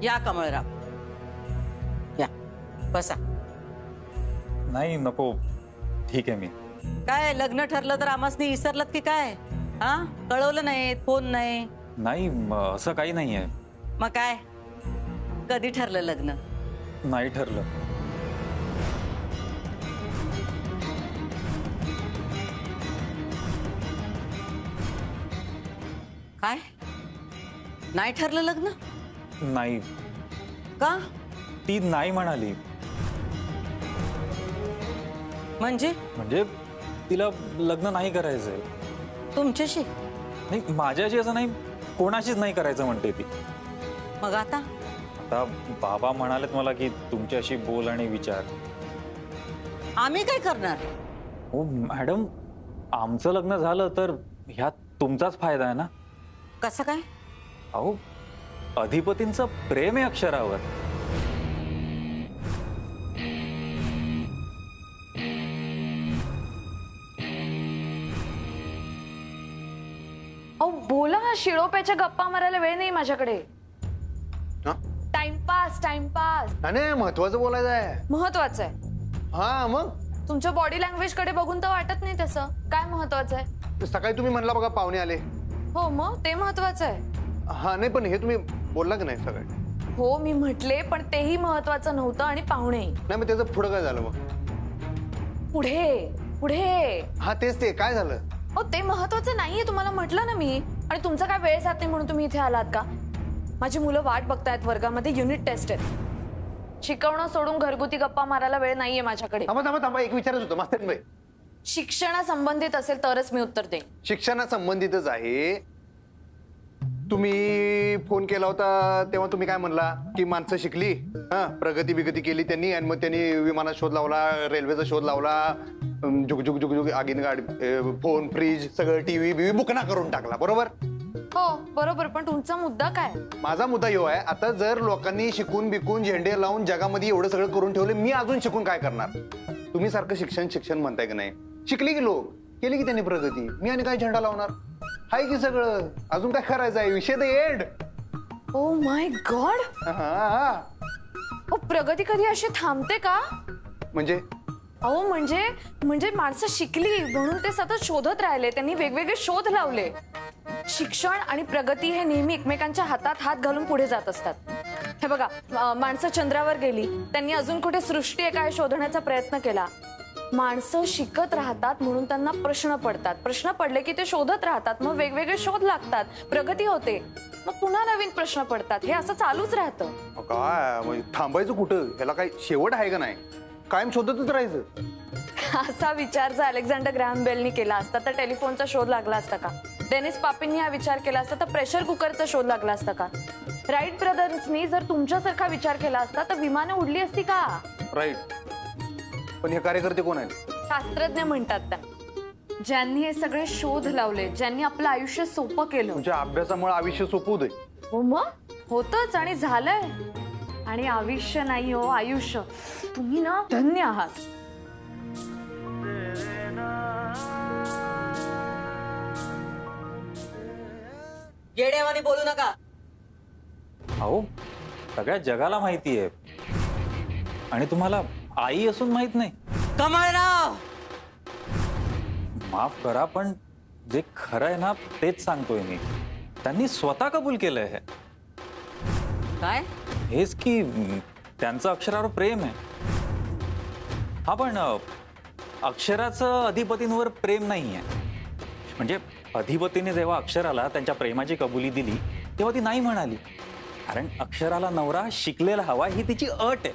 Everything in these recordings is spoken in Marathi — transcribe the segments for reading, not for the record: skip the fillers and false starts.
या कमळराव, या बसा. नाही नको, ठीक आहे मी. काय लग्न ठरलं तर आम्हासनी विसरलत की काय? हा, कळवलं नाही, फोन नाही. नाही असं काही नाहीये. मग काय, कधी ठरलं लग्न? नाही ठरलं. काय नाही ठरलं लग्न? नाही, का? ती नाही म्हणाली. म्हणजे तिला लग्न नाही करायचंय. तुमच्याशी? नाही, माझ्याशी असं नाही, कोणाशीच नाही करायचं म्हणते ती. मग आता? आता बाबा म्हणालेत मला की तुमच्याशी बोल आणि विचार. आम्ही काय करणार? हो मॅडम, आमचं लग्न झालं तर ह्यात तुमचाच फायदा आहे ना. कसं काय? अहो, अधिपतींचं प्रेम आहे अक्षरावर. अहो बोला, शिळोप्याच्या गप्पा मारायला वेळ नाही माझ्याकडे. Timepass timepass. नाही, महत्वाचं बोलायचं आहे. महत्वाचं आहे. हा मग तुमच्या बॉडी लँग्वेज कडे बघून तर वाटत नाही तसं. काय महत्वाचं आहे? सकाळी तुम्ही म्हणला बघा पाहुणे आले. हो मग ते महत्वाचं आहे. हा नाही, पण हे तुम्ही बोलला की नाही सगळे? हो मी म्हटले, पण तेही महत्वाचं नव्हतं आणि पाहुणेही. नाही, मग त्याचं पुढं काय झालं? मग पुढे पुढे. हा तेच ते काय झालं? हो ते महत्वाचं नाहीये, तुम्हाला म्हटलं ना मी. आणि तुमचा काय वेळ जात नाही म्हणून तुम्ही इथे आलात का? माझी मुलं वाट बघतायत, वर्गामध्ये युनिट टेस्ट आहे. शिकवणं सोडून घरगुती गप्पा मारायला वेळ नाहीये माझ्याकडे. थांबा थांबा थांबा, एक विचारच होतं मास्तर भाई. शिक्षणासंबंधित असेल तरच मी उत्तर देईन. शिक्षणासंबंधितच आहे. तुम्ही फोन केला होता तेव्हा तुम्ही काय म्हणला की माणसं शिकली, हा प्रगती बिगती केली त्यांनी, आणि मग त्यांनी विमानात शोध लावला, रेल्वेचा शोध लावला, जुग जुग जुग जुग आगीन गाडी, फोन, फ्रीज, सगळं टीव्ही बिव्ही बुकना करून टाकला. बरोबर? हो बरोबर, पण तुमचा मुद्दा काय? माझा मुद्दा ह्यो आहे, आता जर लोकांनी शिकून बिकून झेंडे लावून जगामध्ये एवढं सगळं करून ठेवले, मी अजून शिकून काय करणार? तुम्ही सारखं शिक्षण शिक्षण म्हणताय की नाही? शिकली की लोक, केली की त्यांनी प्रगती, मी आणि काय झेंडा लावणार? हाय की सगळं, अजून काय करायचं आहे? विषय the end. Oh my God. प्रगती कधी अशी थांबते का? म्हणजे अहो म्हणजे माणसं शिकली म्हणून ते सतत शोधत राहिले, त्यांनी वेगवेगळे शोध लावले. शिक्षण आणि प्रगती हे नेहमी एकमेकांच्या हातात हात घालून पुढे जात असतात. हे बघा, माणसं चंद्रावर गेली, त्यांनी अजून कुठे सृष्टी आहे काय शोधण्याचा प्रयत्न केला. माणसं शिकत राहतात म्हणून त्यांना प्रश्न पडतात, प्रश्न पडले की ते शोधत राहतात, मग वेगवेगळे शोध लागतात, प्रगती होते, मग पुन्हा नवीन प्रश्न पडतात. हे असं चालूच राहतं. काय म्हणजे थांबायचं कुठं? ह्याला काही शेवट आहे का नाही? कायम शोधतच राहायचं? असा विचार जर अलेक्झांडर ग्रॅहम बेलनी केला असता तर टेलिफोनचा शोध लागला असता का? डेनिस पापिननी हा विचार केला असता तर प्रेशर कुकरचा शोध लागला असता का? राईट ब्रदर्सनी जर तुमच्यासारखा विचार केला असता तर विमानं उडली असती का? राईट. पण हे कार्यकर्ते कोण आहेत? शास्त्रज्ञ म्हणतात त्या, ज्यांनी हे सगळे शोध लावले, ज्यांनी आपलं आयुष्य सोपं केलं. तुमच्या अभ्यासामुळे आयुष्य सोपं होतंय. हो मग होतच आणि झालंय. आणि आयुष्य नाही हो, आयुष्य. तुम्ही ना धन्य आहात. येड्यावानी बोलू नका. अहो, सगळ्या जगाला माहिती आहे, आणि तुम्हाला आई असून माहित नाही. कमळराव, माफ करा, पण जे खरं आहे ना तेच सांगतोय मी. त्यांनी स्वतः कबूल केलंय हे. काय? हेच की त्यांचं अक्षरावर प्रेम आहे. हा, पण अक्षराचं अधिपतींवर प्रेम नाही आहे. म्हणजे अधिपतीने जेव्हा अक्षराला त्यांच्या प्रेमाची कबुली दिली तेव्हा ती नाही म्हणाली, कारण अक्षराला नवरा शिकलेला हवा ही तिची अट आहे.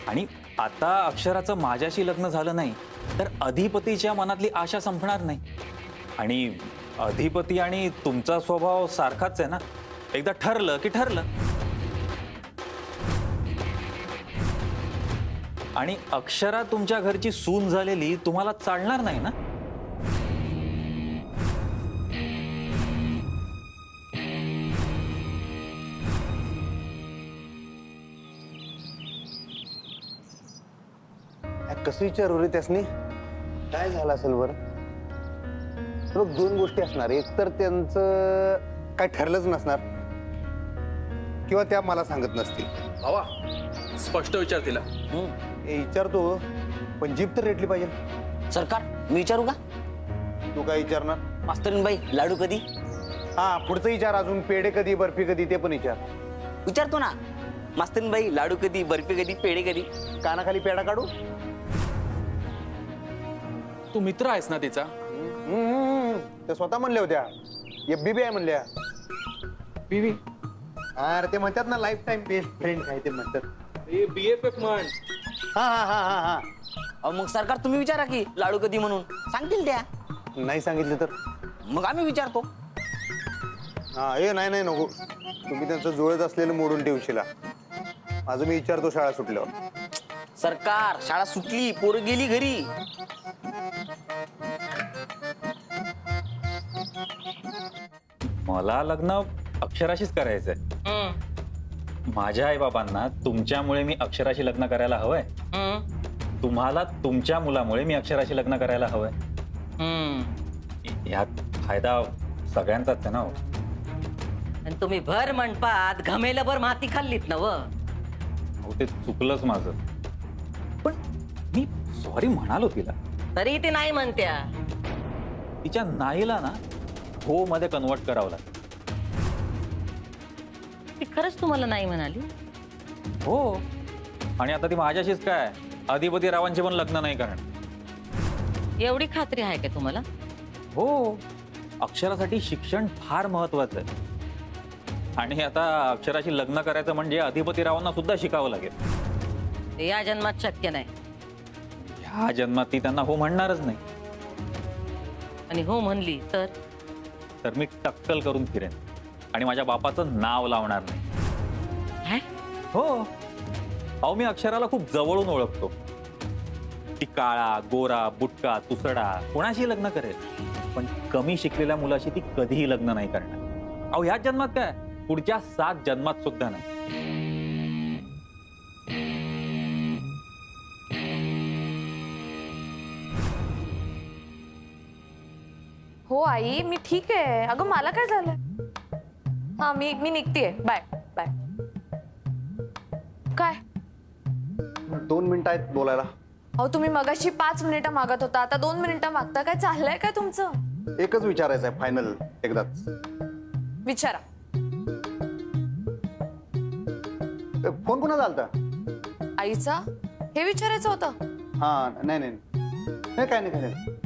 आणि आता अक्षराचं माझ्याशी लग्न झालं नाही तर अधिपतीच्या मनातली आशा संपणार नाही. आणि अधिपती आणि तुमचा स्वभाव सारखाच आहे ना, एकदा ठरलं की ठरलं. आणि अक्षरा तुमच्या घरची सून झालेली तुम्हाला चालणार नाही ना. कसं विचारू रे त्यासनी? काय झालं असेल बरं? बघ, दोन गोष्टी असणार. एक तर त्यांचं काय ठरलंच नसणार किंवा त्या मला सांगत नसतील. भावा स्पष्ट विचार तिला. हे विचारतो पण जीभ तर रेटली पाहिजे. सरकार मी विचारू का? तू काय विचारणार? मास्तरीनबाई लाडू कधी? हा पुढचं विचार. अजून पेढे कधी, बर्फी कधी ते पण विचार. विचारतो ना. मास्तरीनबाई लाडू कधी, बर्फी कधी, पेढे कधी? कानाखाली पेढा काढू. तू मित्र आहेस ना तिचा? ते स्वतः म्हणल्या होत्या. FBB आहे म्हणल्या. बीवी अरे ते म्हणतात ना लाईफ टाईम बेस्ट फ्रेंड काय ते म्हणतात. BFF म्हण. हा हा हा हा हा. अहो मग सरकार तुम्ही विचारा की लाडू कधी म्हणून. सांगतील त्या. नाही सांगितलं तर मग आम्ही विचारतो. हा हे नाही नाही नको. तुम्ही त्यांचं जुळत असलेलं मोडून ठेवशीला. माझं मी विचारतो शाळा सुटल्यावर. सरकार शाळा सुटली, पोरं गेली घरी. मला लग्न अक्षराशीच करायचंय. माझ्या आईबाबांना तुमच्यामुळे मी अक्षराशी लग्न करायला हवंय. तुम्हाला तुमच्या मुलामुळे मी अक्षराशी लग्न करायला हवंय. यात फायदा सगळ्यांचाच आहे ना हो. आणि तुम्ही भर मंडपात घमेलभर माती खाल्लीत ना व. हो ते चुकलंच माझं. पण मी सॉरी म्हणालो तिला. तरी ती नाही म्हणत्या. तिच्या नाईला ना हो मध्ये कन्वर्ट करावं लागतं. ती खरंच तुम्हाला नाही म्हणाली? हो. आणि आता ती माझ्याशीच काय अधिपती रावांचे पण लग्न नाही करणार. एवढी खात्री आहे का तुम्हाला? हो. अक्षरासाठी शिक्षण फार महत्वाचं आहे. आणि आता अक्षराशी लग्न करायचं म्हणजे अधिपती रावांना सुद्धा शिकावं लागेल. ते या जन्मात शक्य नाही. ह्या जन्मात ती त्यांना हो म्हणणारच नाही. आणि हो म्हणली तर तर मी टक्कल करून फिरेन आणि माझ्या बापाचं नाव लावणार नाही. काय? हो. अहो मी अक्षराला खूप जवळून ओळखतो. ती काळा, गोरा, बुटका, तुसडा कोणाशी लग्न करेल, पण कमी शिकलेल्या मुलाशी ती कधीही लग्न नाही करणार. अहो ह्याच जन्मात काय, पुढच्या 7 जन्मात सुद्धा नाही. हो आई मी ठीक आहे. अगं मला काय झालं? हा मी निघतीये. Bye bye. काय? 2 मिनिटं आहेत बोलायला. अहो तुम्ही मगाशी 5 मिनिटं मागत होता, आता 2 मिनिटं मागता. काय चाललंय काय तुमचं? एकच विचारायचं आहे फायनल एकदाच. विचारा. फोन कुणाचा आलता? आईचा? हे विचारायचं होतं. हा नाही नाही नाही काय नाही काय नाही.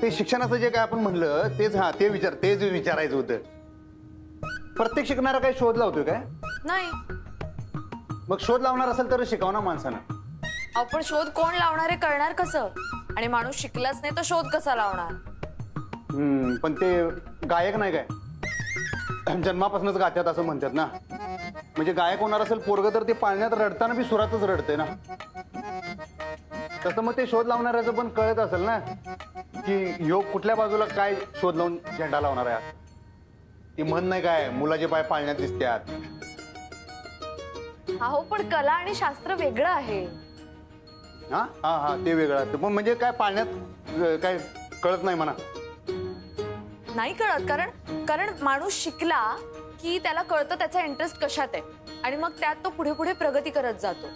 ते शिक्षणाचं जे काय आपण म्हणलं तेच. हा तेच विचारायचं होतं. प्रत्येक शिकणारा काय शोध लावतोय काय? नाही. मग शोध लावणार असेल तर शिकवणार माणसानं. अहो पण शोध कोण लावणार आहे कळणार कसं? आणि माणूस शिकलाच नाही तर शोध कसा लावणार? पण ते गायक नाही काय जन्मापासूनच गात्यात असं म्हणतात ना. म्हणजे गायक होणार असेल पोरग तर ते पाळण्यात रडताना बी सुरातच रडते ना. तसं मग ते शोध लावणाऱ्याचं पण कळत असेल ना की योग कुठल्या बाजूला काय शोध लावून झेंडा लावणार आहे. ती म्हण नाही काय, मुलाचे पाय पाळण्यात दिसतात. अहो पण कला आणि शास्त्र वेगळं आहे. हा हा हा ते वेगळं असतं. पण म्हणजे काय पाळण्यात काय कळत नाही म्हणा. नाही कळत कारण माणूस शिकला की त्याला कळतं त्याचा इंटरेस्ट कशात आहे आणि मग त्यात तो पुढे पुढे प्रगती करत जातो.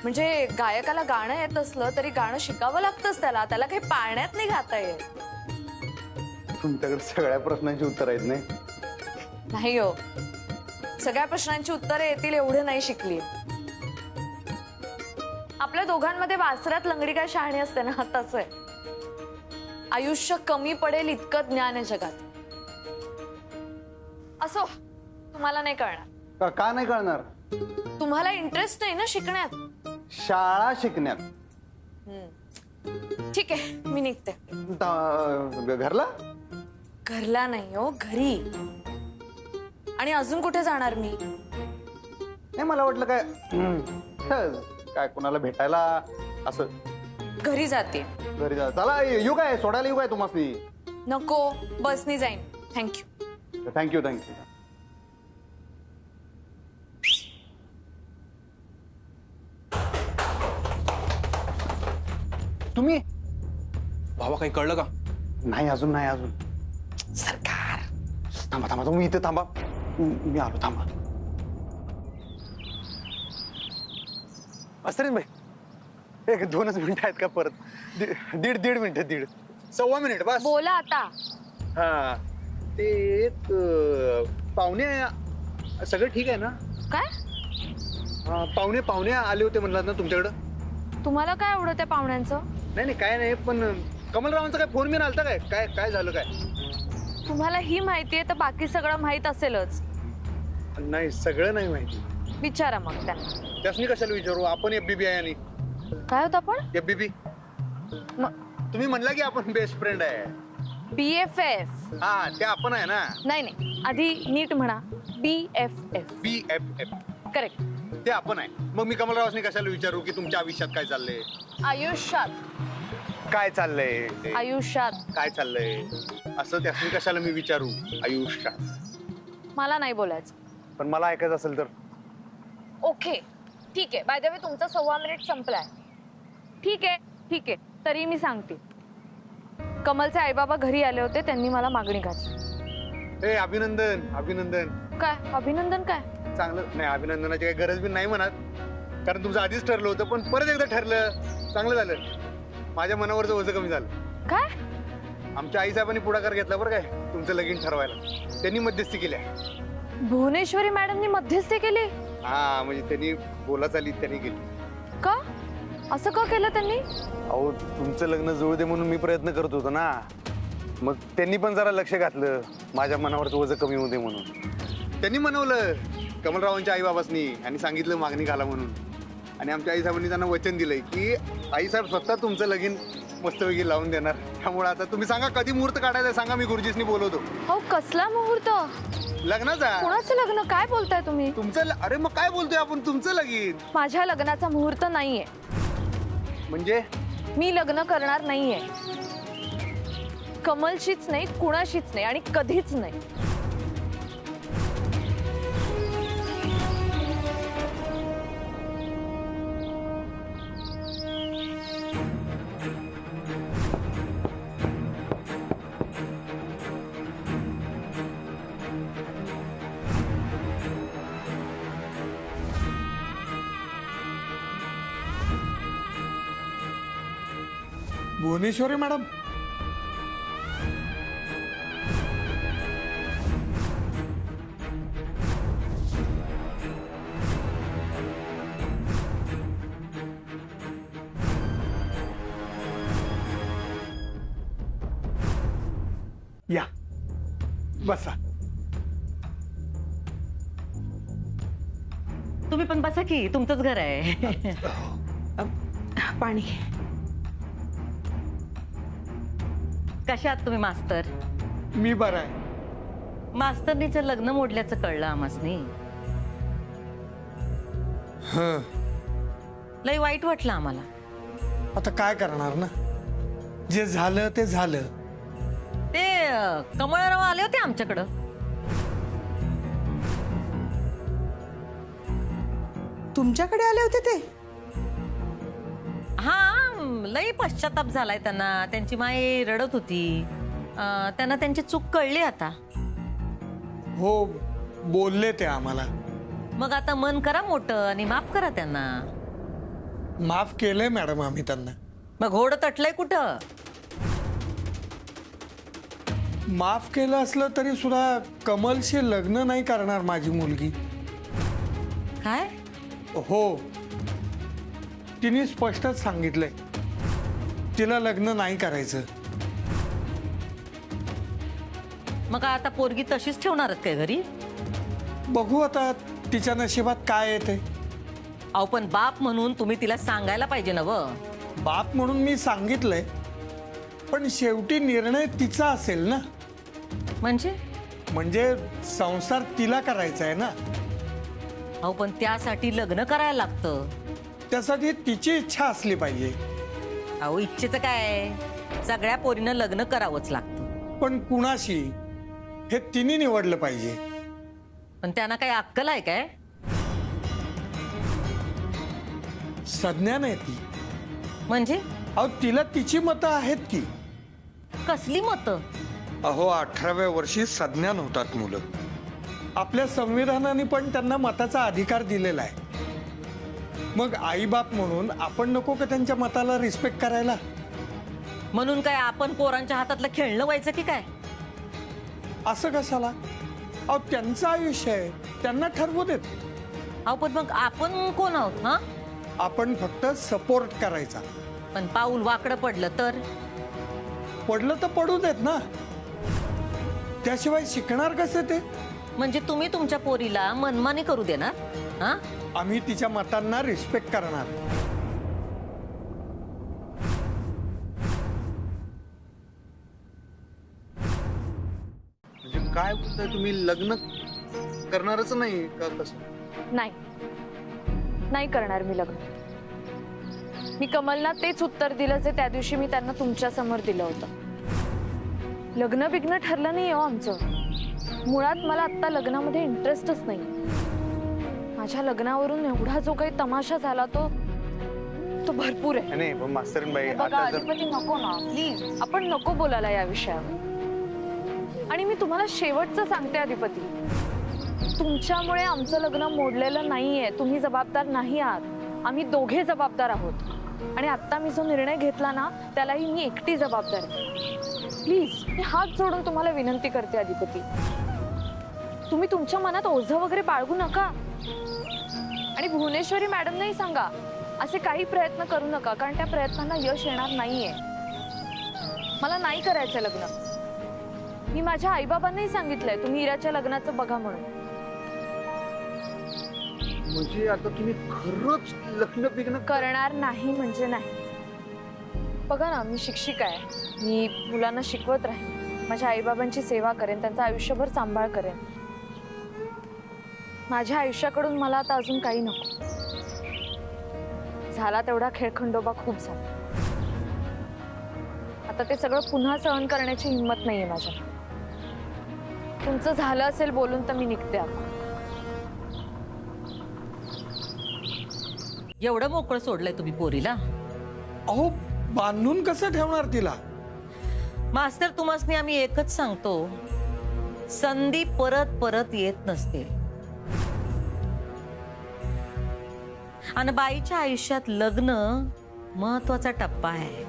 म्हणजे गायकाला गाणं येत असलं तरी गाणं शिकावं लागतंच त्याला काही पाळण्यात नाही गाता येत. तुमच्याकडे सगळ्या प्रश्नांची उत्तर आहेत नाही? नाही हो. सगळ्या प्रश्नांची उत्तरे येतील एवढे नाही शिकली. आपल्या दोघांमध्ये वासरात लंगडी काय शहाणी असते ना तसं आहे. आयुष्य कमी पडेल इतकं ज्ञान आहे जगात. असो तुम्हाला नाही कळणार. का नाही कळणार? तुम्हाला इंटरेस्ट नाही ना शिकण्यात. शाळा शिकण्यात. ठीक आहे मी निघते. घरला? घरला नाही हो, घरी. आणि अजून कुठे जाणार मी? नाही मला वाटलं काय कोणाला भेटायला असं. घरी जाते. घरी जा. चला येऊ काय, सोडायला येऊ काय तुम्हाला? नको, बसनी जाईन. थँक्यू. थँक्यू. तुम्ही भावा काही कळलं का? नाही अजून नाही अजून. सरकार थांबा थांबा तुम्ही इथे थांबा. मी आलो थांबा. असं भाई एक 2च मिनिटं आहेत का परत? दीड मिनिटं 1.25 मिनिट बस. बोला आता. हा ते एक पाहुणे सगळं ठीक आहे ना? काय पाहुणे आले होते म्हणलात ना तुमच्याकडं? तुम्हाला काय आवडत आहे पाहुण्यांचं? नाही काय नाही पण कमलरावांचा काय फोन बिन आलता काय काय काय झालं काय? तुम्हाला ही माहिती आहे तर बाकी सगळं माहित असेलच. नाही सगळं नाही माहिती. विचारा मग त्यांना. त्यासनी कशाला विचारू? आपण FBB आहे आणि काय होत आपण? FBB म- तुम्ही म्हणला की आपण बेस्ट फ्रेंड आहे. BFF. हा ते आपण आहे ना. नाही आधी नीट म्हणा. BFF. BFF correct. ते आपण आहे. मग मी कमलरावांनी कशाला विचारू की तुमच्या आयुष्यात काय चाललंय? आयुष्यात. काय चाललंय ते? आयुष्यात. काय चाललंय असं त्यासनी कशाला मी विचारू आयुष्यात? मला नाही बोलायचं. पण मला ऐकायचं असेल तर? ओके ठीक आहे. बाय द वे तुमचा 1.25 मिनिट संपलाय. ठीक आहे तरी मी सांगते. कमलचे आईबाबा घरी आले होते. त्यांनी मला मागणी घातली. ए अभिनंदन. काय अभिनंदन? काय चांगलं नाही. अभिनंदनाची काही गरज बी नाही म्हणत, कारण तुमचं आधीच ठरलं होतं. पण परत एकदा ठरलं, चांगलं झालं. माझ्या मनावरचं ओझं कमी झालं. काय? आमच्या आईसाहेबांनी पुढाकार घेतला बरं काय तुमचं लगीन ठरवायला. त्यांनी मध्यस्थी केली. भुवनेश्वरी मॅडमनी मध्यस्थी केली? हा म्हणजे त्यांनी बोला चाली त्यांनी केली. का? असं का केलं त्यांनी? अहो तुमचं लग्न जुळू दे म्हणून मी प्रयत्न करत होतो ना. मग त्यांनी पण जरा लक्ष घातलं माझ्या मनावरचं ओझं कमी होऊ दे म्हणून. त्यांनी म्हणवलं कमलरावांच्या आईबाबांनी आणि सांगितलं मागणी घाला म्हणून. आणि आमच्या आईसाहेबांनी त्यांना वचन दिलंय की आईसाहेब स्वतः तुमचं लगीन मस्तपैकी लावून देणार. त्यामुळे आता तुम्ही सांगा कधी मुहूर्त काढायचा सांगा, मी गुरुजीसनी बोलवतो. हो कसला मुहूर्त? लग्नाचा. कोणाचं लग्न? काय बोलताय तुम्ही? तुमचं अरे मग काय बोलतोय आपण? तुमचं लगीन. माझ्या लग्नाचा मुहूर्त नाहीये. म्हणजे मी लग्न करणार नाहीये. कमलशीच नाही, कुणाशीच नाही आणि कधीच नाही. भुवनेश्वरी मॅडम, या बसा. तुम्ही पण बसा की, तुमचंच घर आहे. पाणी. कशा आहात तुम्ही मास्तर? मी बरा आहे. मास्तरनीचं लग्न मोडल्याचं कळलं आम्हासनी. लय वाईट वाटलं आम्हाला. आता काय करणार ना, जे झालं ते झालं. ते कमळराव आले होते आमच्याकडं. तुमच्याकडे आले होते ते? हा लय पश्चाताप झालाय त्यांना. त्यांची माई रडत होती. त्यांना त्यांची चूक कळली आता. हो बोलले ते आम्हाला. मग आता मन करा मोठं आणि माफ करा त्यांना. माफ केलंय मॅडम आम्ही त्यांना. मग घोडं तटलंय कुठं? माफ केलं असलं तरी सुद्धा कमलशी लग्न नाही करणार माझी मुलगी. काय? हो तिने स्पष्टच सांगितलंय तिला लग्न नाही करायचं. मग आता पोरगी तशीच ठेवणारच काय घरी? बघू आता तिच्या नशिबात काय येते. अहो पण बाप म्हणून तुम्ही तिला सांगायला पाहिजे ना. बाप म्हणून मी सांगितलंय, पण शेवटी निर्णय तिचा असेल ना. म्हणजे संसार तिला करायचा आहे ना. अहो पण त्यासाठी लग्न करायला लागतं. त्यासाठी तिची इच्छा असली पाहिजे. अहो इच्छेचं काय, सगळ्या पोरीनं लग्न करावंच लागतं. पण कुणाशी हे तिने निवडलं पाहिजे. पण त्यांना काही अक्कल आहे काय? संज्ञा नाही ती. म्हणजे अहो तिला तिची मतं आहेत की. कसली मतं? अहो 18व्या वर्षी संज्ञान होतात मुलं. आपल्या संविधानाने पण त्यांना मताचा अधिकार दिलेला आहे. मग आईबाप म्हणून आपण नको का त्यांच्या मताला रिस्पेक्ट करायला? म्हणून काय आपण पोरांच्या हातातलं खेळणं व्हायचं की काय? असं कशाला? अहो त्यांचं आयुष्य आहे, त्यांना ठरवू देत. अहो पण मग आपण कोण आहोत? हा, आपण फक्त सपोर्ट करायचा. पण पाऊल वाकडं पडलं तर? पडलं तर पडू देत ना, त्याशिवाय शिकणार कसं ते? म्हणजे तुम्ही तुमच्या पोरीला मनमानी करू देणार? हा, आम्ही तिच्या मतांना रिस्पेक्ट करणार. म्हणजे काय बोलताय तुम्ही? लग्न करणारच नाही का? कसं? नाही करणार मी लग्न. मी कमलला तेच उत्तर दिलं जे त्या दिवशी मी त्यांना तुमच्या समोर दिलं होतं. लग्न बिग्न ठरलं नाही हो आमचं. मुळात मला आत्ता लग्नामध्ये इंटरेस्टच नाही. माझ्या लग्नावरून एवढा जो काही तमाशा झाला तो भरपूर आहे. नाही पण मास्तरीनबाई, हे बघा आता जर अधिपती, नको ना प्लीज, आपण नको बोलायला या विषयावर. आणि मी तुम्हाला शेवटचं सांगते अधिपती, तुमच्यामुळे आमचं लग्न मोडलेलं नाहीये. तुम्ही जबाबदार नाही आहात, आम्ही दोघे जबाबदार आहोत. आणि आता मी जो निर्णय घेतला ना त्यालाही मी एकटी जबाबदार आहे. प्लीज मी हात जोडून तुम्हाला विनंती करते अधिपती, तुम्ही तुमच्या मनात ओझं वगैरे बाळगू नका. आणि भुवनेश्वरी मॅडमनाही सांगा असे काही प्रयत्न करू नका, कारण त्या प्रयत्नांना यश येणार नाहीये. मला नाही करायचं लग्न. मी माझ्या आईबाबांनाही सांगितलंय तुम्ही इराच्या लग्नाचं बघा म्हणून. म्हणजे आता तुम्ही खरंच लग्न बिग्न करणार नाही म्हणजे नाही. बघा ना, मी शिक्षिका आहे, मी मुलांना शिकवत राहीन, माझ्या आईबाबांची सेवा करेन, त्यांचं आयुष्यभर सांभाळ करेन. माझ्या आयुष्याकडून मला आता अजून काही नको. झाला तेवढा खेळखंडोबा खूप झाला. आता ते सगळं पुन्हा सहन करण्याची हिंमत नाहीये माझ्या. तुमचं झालं असेल बोलून तर मी निघते आता. एवढं मोकळं सोडलंय तुम्ही पोरीला? अहो बांधून कसं ठेवणार तिला? मास्तर, तुम्हासनी आम्ही एकच सांगतो, संधी परत परत येत नसते. आणि बाईच्या आयुष्यात लग्न महत्वाचा टप्पा आहे.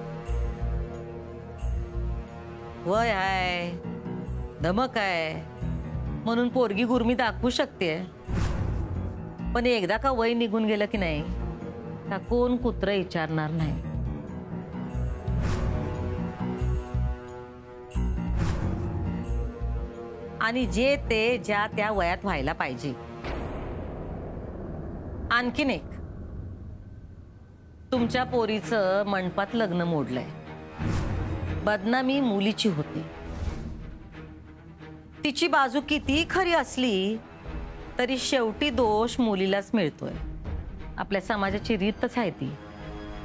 वय आहे, धमक आहे म्हणून पोरगी गुरमी दाखवू शकते. पण एकदा का वय निघून गेलं की नाही, का कोण कुत्र विचारणार नाही. आणि जे ते ज्या त्या वयात व्हायला पाहिजे. आणखीन एक, तुमच्या पोरीचं मंडपात लग्न मोडलंय. बदनामी मुलीची होते. तिची बाजू किती खरी असली तरी शेवटी दोष मुलीलाच मिळतोय. आपल्या समाजाची रीतच आहे ती.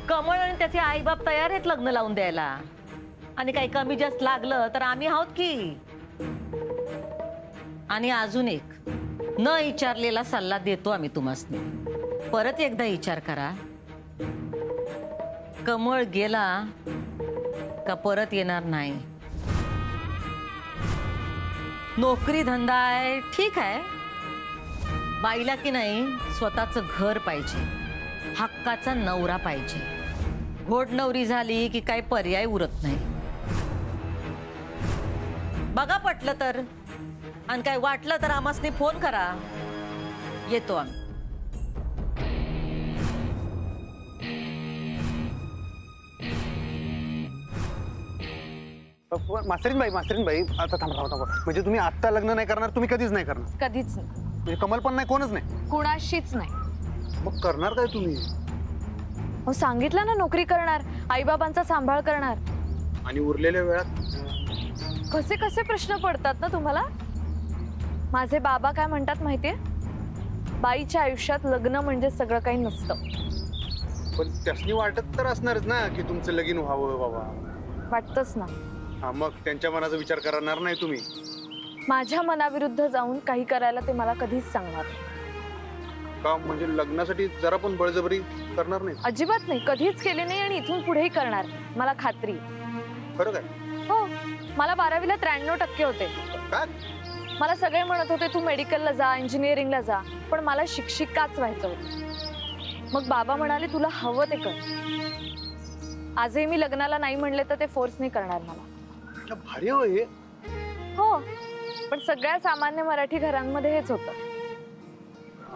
कमळ आणि त्याचे आईबाप तयार आहेत लग्न लावून द्यायला. आणि काही कमी जास्त लागलं तर आम्ही आहोत की. आणि अजून एक न विचारलेला सल्ला देतो आम्ही तुम्हासनी. परत एकदा विचार करा. कमळ गेला का परत येणार नाही. नोकरी धंदा आहे ठीक आहे, बाईला की नाही स्वतःचं घर पाहिजे, हक्काचा नवरा पाहिजे. घोड नवरी झाली की काही पर्याय उरत नाही. बघा पटलं तर, आणि काय वाटलं तर आम्हासनी फोन करा, येतो आम्ही. मास्तरीनबाई, आता थांबा. म्हणजे तुम्ही आत्ता लग्न नाही करणार? तुम्ही कधीच नाही करणार? कधीच नाही. म्हणजे कमल पण नाही, कोणच नाही? कुणाशीच नाही. मग करणार काय तुम्ही? हो सांगितलं ना, नोकरी करणार, आईबाबांचा सांभाळ करणार. आणि उरलेल्या वेळात कसे कसे प्रश्न पडतात ना तुम्हाला. माझे बाबा काय म्हणतात माहितीये, बाईच्या आयुष्यात लग्न म्हणजे सगळं काही नसतं. पण त्यासनी वाटत तर असणारच ना की तुमचं लगीन व्हावं बाबा. वाटतच ना. हा, मग त्यांच्या मनाचा विचार करणार नाही तुम्ही? माझ्या मनाविरुद्ध जाऊन काही करायला ते मला कधीच सांगणार का? म्हणजे लग्नासाठी जरा पण बळजबरी करणार नाही? अजिबात नाही, कधीच केले नाही आणि इथून पुढेही करणार, मला खात्री. खरं काय? हो, मला 12वीला 93% होते. काय मला सगळे म्हणत होते तू मेडिकलला जा, इंजिनिअरिंगला जा, पण मला शिक्षिकाच व्हायचं होतं. मग बाबा म्हणाले तुला हवं ते कर. आजही मी लग्नाला नाही म्हणले तर ते फोर्स नाही करणार मला. भारी हो हे. हो, पण सगळ्या सामान्य मराठी घरांमध्ये हेच होतं.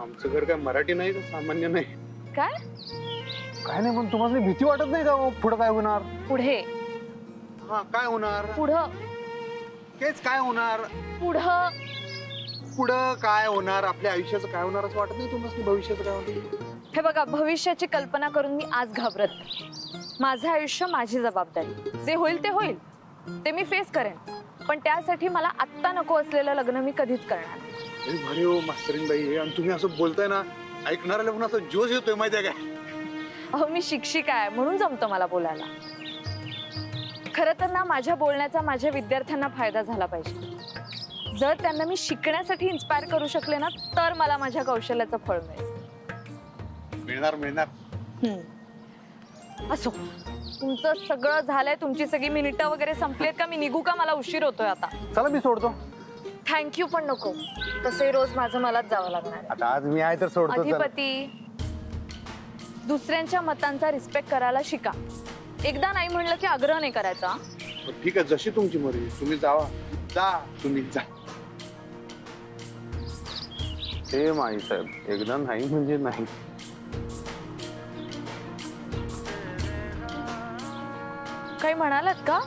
आमचं घर काय मराठी नाही का सामान्य नाही. काय काय नाही, पण तुम्हाला भीती वाटत नाही का पुढे काय होणार? पुढे हा, काय होणार? पुढं तेच काय होणार? पुढं पुढं काय होणार? आपल्या आयुष्याचं काय होणार असं वाटत नाही तुम्हाला? भविष्याचं काय होणार? हे बघा, भविष्याची कल्पना करून मी आज घाबरत नाही. माझं आयुष्य माझी जबाबदारी. जे होईल ते होईल, ते मी फेस करेन. पण त्यासाठी मला आत्ता नको असलेलं लग्न मी कधीच करणार नाही. भारी हो मास्तरीन बाई हे. आणि तुम्ही असं बोलताय ना, ऐकणाऱ्याला पण असं जोश येतोय माहितीये काय? अहो, मी शिक्षिका आहे म्हणून जमतं मला बोलायला. खरं तर ना, माझ्या बोलण्याचा माझ्या विद्यार्थ्यांना फायदा झाला पाहिजे. जर त्यांना मी शिकण्यासाठी इन्स्पायर करू शकले ना, तर मला माझ्या कौशल्याचं फळ मिळेल. मिळणार मिळणार. असो, तुमचं सगळं झालंय, तुमची सगळी मिनिटं वगैरे संपलीत का? मी निघू का? मला उशीर होतोय आता. चला मी सोडतो. थँक्यू पण नको. तसे रोज माझं मलाच जावं लागणार आहे. आता आज मी आहे तर सोडतो. चला. अधिपती, दुसऱ्यांच्या मतांचा रिस्पेक्ट करायला शिका. एकदा नाही म्हणलं की आग्रह नाही करायचा. ठीक आहे, जशी तुमची मर्जी. तुम्ही जावा. जा तुम्ही जा. हे माई साहेब, एकदा नाही म्हणजे नाही. काही म्हणालात का?